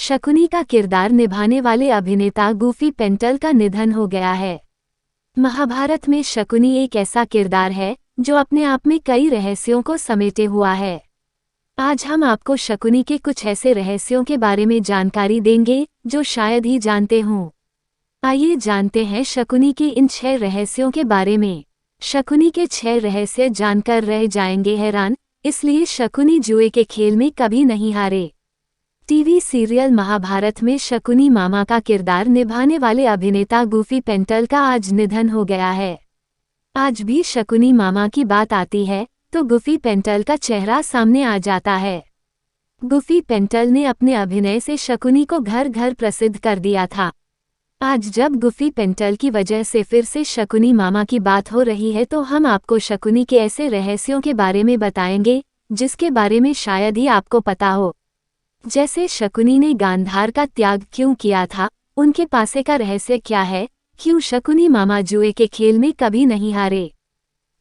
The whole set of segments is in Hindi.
शकुनी का किरदार निभाने वाले अभिनेता गुफी पेंटल का निधन हो गया है। महाभारत में शकुनी एक ऐसा किरदार है जो अपने आप में कई रहस्यों को समेटे हुआ है। आज हम आपको शकुनी के कुछ ऐसे रहस्यों के बारे में जानकारी देंगे जो शायद ही जानते हों। आइए जानते हैं शकुनी के इन 6 रहस्यों के बारे में। शकुनी के 6 रहस्य जानकर रह जाएंगे हैरान, इसलिए शकुनी जुए के खेल में कभी नहीं हारे। टीवी सीरियल महाभारत में शकुनी मामा का किरदार निभाने वाले अभिनेता गुफी पेंटल का आज निधन हो गया है। आज भी शकुनी मामा की बात आती है तो गुफी पेंटल का चेहरा सामने आ जाता है। गुफी पेंटल ने अपने अभिनय से शकुनी को घर घर प्रसिद्ध कर दिया था। आज जब गुफी पेंटल की वजह से फिर से शकुनी मामा की बात हो रही है तो हम आपको शकुनी के ऐसे रहस्यों के बारे में बताएंगे जिसके बारे में शायद ही आपको पता हो। जैसे शकुनी ने गांधार का त्याग क्यों किया था, उनके पासे का रहस्य क्या है, क्यों शकुनी मामा जुए के खेल में कभी नहीं हारे,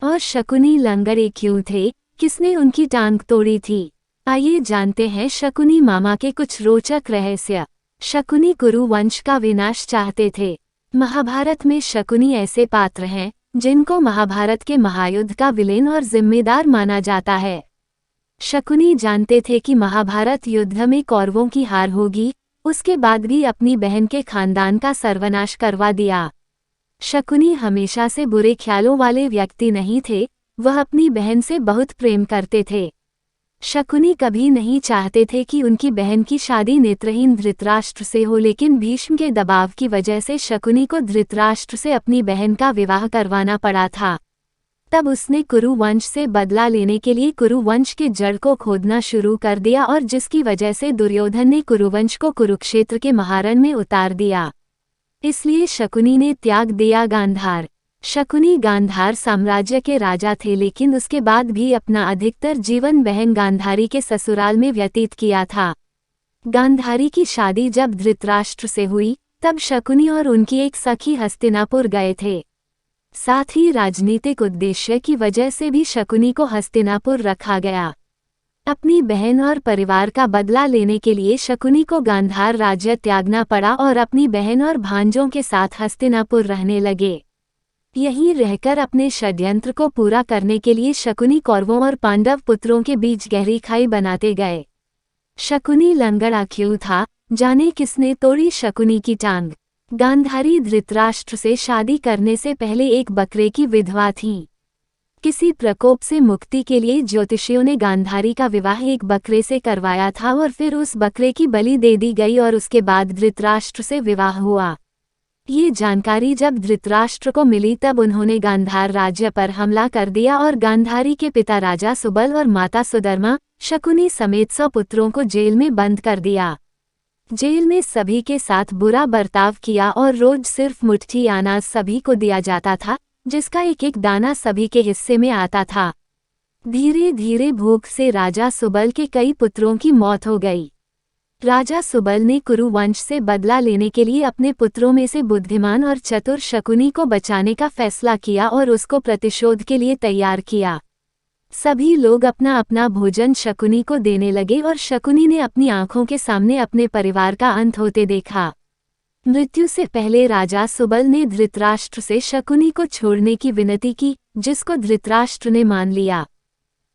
और शकुनी लंगड़े क्यों थे, किसने उनकी टांग तोड़ी थी। आइए जानते हैं शकुनी मामा के कुछ रोचक रहस्य। शकुनी कुरु वंश का विनाश चाहते थे। महाभारत में शकुनी ऐसे पात्र हैं जिनको महाभारत के महायुद्ध का विलेन और जिम्मेदार माना जाता है। शकुनी जानते थे कि महाभारत युद्ध में कौरवों की हार होगी, उसके बाद भी अपनी बहन के खानदान का सर्वनाश करवा दिया। शकुनी हमेशा से बुरे ख्यालों वाले व्यक्ति नहीं थे, वह अपनी बहन से बहुत प्रेम करते थे। शकुनी कभी नहीं चाहते थे कि उनकी बहन की शादी नेत्रहीन धृतराष्ट्र से हो, लेकिन भीष्म के दबाव की वजह से शकुनी को धृतराष्ट्र से अपनी बहन का विवाह करवाना पड़ा था। तब उसने कुरु वंश से बदला लेने के लिए कुरु वंश के जड़ को खोदना शुरू कर दिया, और जिसकी वजह से दुर्योधन ने कुरुवंश को कुरुक्षेत्र के महारण में उतार दिया। इसलिए शकुनी ने त्याग दिया गांधार। शकुनी गांधार साम्राज्य के राजा थे, लेकिन उसके बाद भी अपना अधिकतर जीवन बहन गांधारी के ससुराल में व्यतीत किया था। गांधारी की शादी जब धृतराष्ट्र से हुई तब शकुनी और उनकी एक सखी हस्तिनापुर गए थे। साथ ही राजनीतिक उद्देश्य की वजह से भी शकुनी को हस्तिनापुर रखा गया। अपनी बहन और परिवार का बदला लेने के लिए शकुनी को गांधार राज्य त्यागना पड़ा और अपनी बहन और भांजों के साथ हस्तिनापुर रहने लगे। यहीं रहकर अपने षड्यंत्र को पूरा करने के लिए शकुनी कौरवों और पांडव पुत्रों के बीच गहरी खाई बनाते गए। शकुनी लंगड़ा क्यों था, जाने किसने तोड़ी शकुनी की टांग। गांधारी धृतराष्ट्र से शादी करने से पहले एक बकरे की विधवा थीं। किसी प्रकोप से मुक्ति के लिए ज्योतिषियों ने गांधारी का विवाह एक बकरे से करवाया था और फिर उस बकरे की बलि दे दी गई और उसके बाद धृतराष्ट्र से विवाह हुआ। ये जानकारी जब धृतराष्ट्र को मिली तब उन्होंने गांधार राज्य पर हमला कर दिया और गांधारी के पिता राजा सुबल और माता सुधर्मा, शकुनी समेत 100 पुत्रों को जेल में बंद कर दिया। जेल में सभी के साथ बुरा बर्ताव किया और रोज सिर्फ मुट्ठी अनाज सभी को दिया जाता था, जिसका एक एक दाना सभी के हिस्से में आता था। धीरे धीरे भूख से राजा सुबल के कई पुत्रों की मौत हो गई। राजा सुबल ने कुरु वंश से बदला लेने के लिए अपने पुत्रों में से बुद्धिमान और चतुर शकुनी को बचाने का फैसला किया और उसको प्रतिशोध के लिए तैयार किया। सभी लोग अपना अपना भोजन शकुनी को देने लगे और शकुनी ने अपनी आंखों के सामने अपने परिवार का अंत होते देखा। मृत्यु से पहले राजा सुबल ने धृतराष्ट्र से शकुनी को छोड़ने की विनती की, जिसको धृतराष्ट्र ने मान लिया।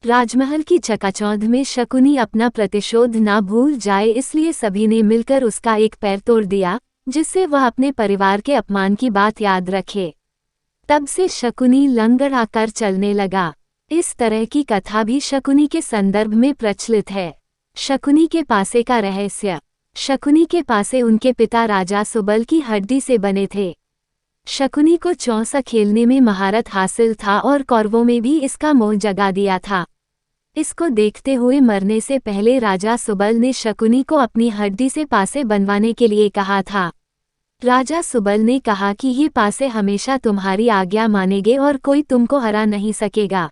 राजमहल की चकाचौंध में शकुनी अपना प्रतिशोध ना भूल जाए, इसलिए सभी ने मिलकर उसका एक पैर तोड़ दिया, जिससे वह अपने परिवार के अपमान की बात याद रखे। तब से शकुनी लंगड़ा कर चलने लगा। इस तरह की कथा भी शकुनी के संदर्भ में प्रचलित है। शकुनी के पासे का रहस्य। शकुनी के पासे उनके पिता राजा सुबल की हड्डी से बने थे। शकुनी को चौसा खेलने में महारत हासिल था और कौरवों में भी इसका मोह जगा दिया था। इसको देखते हुए मरने से पहले राजा सुबल ने शकुनी को अपनी हड्डी से पासे बनवाने के लिए कहा था। राजा सुबल ने कहा कि ये पासे हमेशा तुम्हारी आज्ञा मानेंगे और कोई तुमको हरा नहीं सकेगा।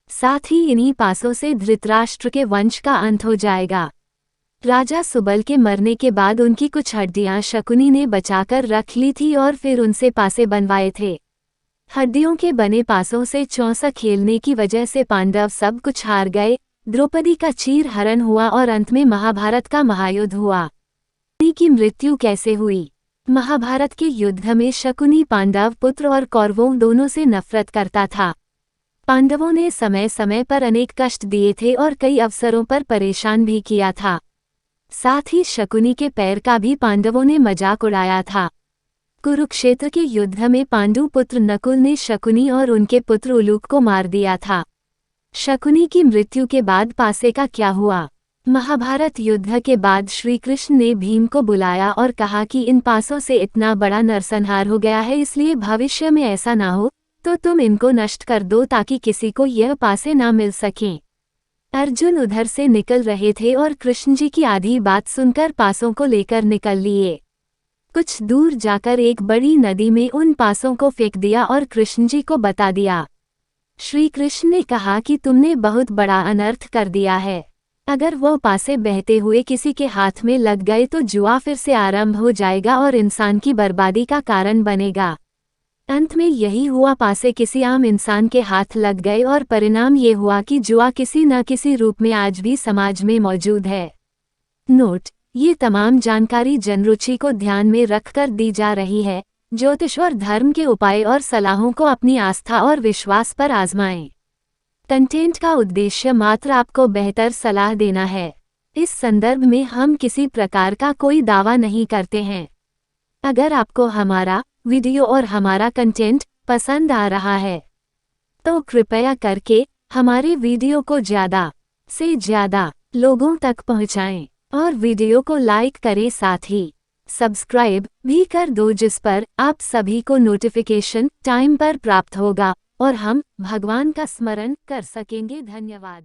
साथ ही इन्हीं पासों से धृतराष्ट्र के वंश का अंत हो जाएगा। राजा सुबल के मरने के बाद उनकी कुछ हड्डियां शकुनी ने बचाकर रख ली थी और फिर उनसे पासे बनवाए थे। हड्डियों के बने पासों से चौसा खेलने की वजह से पांडव सब कुछ हार गए, द्रौपदी का चीर हरण हुआ और अंत में महाभारत का महायुद्ध हुआ। शकुनी की मृत्यु कैसे हुई? महाभारत के युद्ध में शकुनी पांडव पुत्र और कौरवों दोनों से नफरत करता था। पांडवों ने समय समय पर अनेक कष्ट दिए थे और कई अवसरों पर परेशान भी किया था। साथ ही शकुनी के पैर का भी पांडवों ने मजाक उड़ाया था। कुरुक्षेत्र के युद्ध में पांडु पुत्र नकुल ने शकुनी और उनके पुत्र उलूक को मार दिया था। शकुनी की मृत्यु के बाद पासे का क्या हुआ? महाभारत युद्ध के बाद श्री कृष्ण ने भीम को बुलाया और कहा कि इन पासों से इतना बड़ा नरसंहार हो गया है, इसलिए भविष्य में ऐसा ना हो तो तुम इनको नष्ट कर दो ताकि किसी को यह पासे ना मिल सकें। अर्जुन उधर से निकल रहे थे और कृष्ण जी की आधी बात सुनकर पासों को लेकर निकल लिए। कुछ दूर जाकर एक बड़ी नदी में उन पासों को फेंक दिया और कृष्ण जी को बता दिया। श्री कृष्ण ने कहा कि तुमने बहुत बड़ा अनर्थ कर दिया है। अगर वो पासे बहते हुए किसी के हाथ में लग गए तो जुआ फिर से आरंभ हो जाएगा और इंसान की बर्बादी का कारण बनेगा। अंत में यही हुआ, पासे किसी आम इंसान के हाथ लग गए और परिणाम ये हुआ कि जुआ किसी न किसी रूप में आज भी समाज में मौजूद है। नोट: ये तमाम जानकारी जनरुचि को ध्यान में रखकर दी जा रही है। ज्योतिष और धर्म के उपाय और सलाहों को अपनी आस्था और विश्वास पर आजमाएं। कंटेंट का उद्देश्य मात्र आपको बेहतर सलाह देना है। इस संदर्भ में हम किसी प्रकार का कोई दावा नहीं करते हैं। अगर आपको हमारा वीडियो और हमारा कंटेंट पसंद आ रहा है तो कृपया करके हमारे वीडियो को ज़्यादा से ज़्यादा लोगों तक पहुंचाएं और वीडियो को लाइक करें, साथ ही सब्सक्राइब भी कर दो, जिस पर आप सभी को नोटिफिकेशन टाइम पर प्राप्त होगा और हम भगवान का स्मरण कर सकेंगे। धन्यवाद।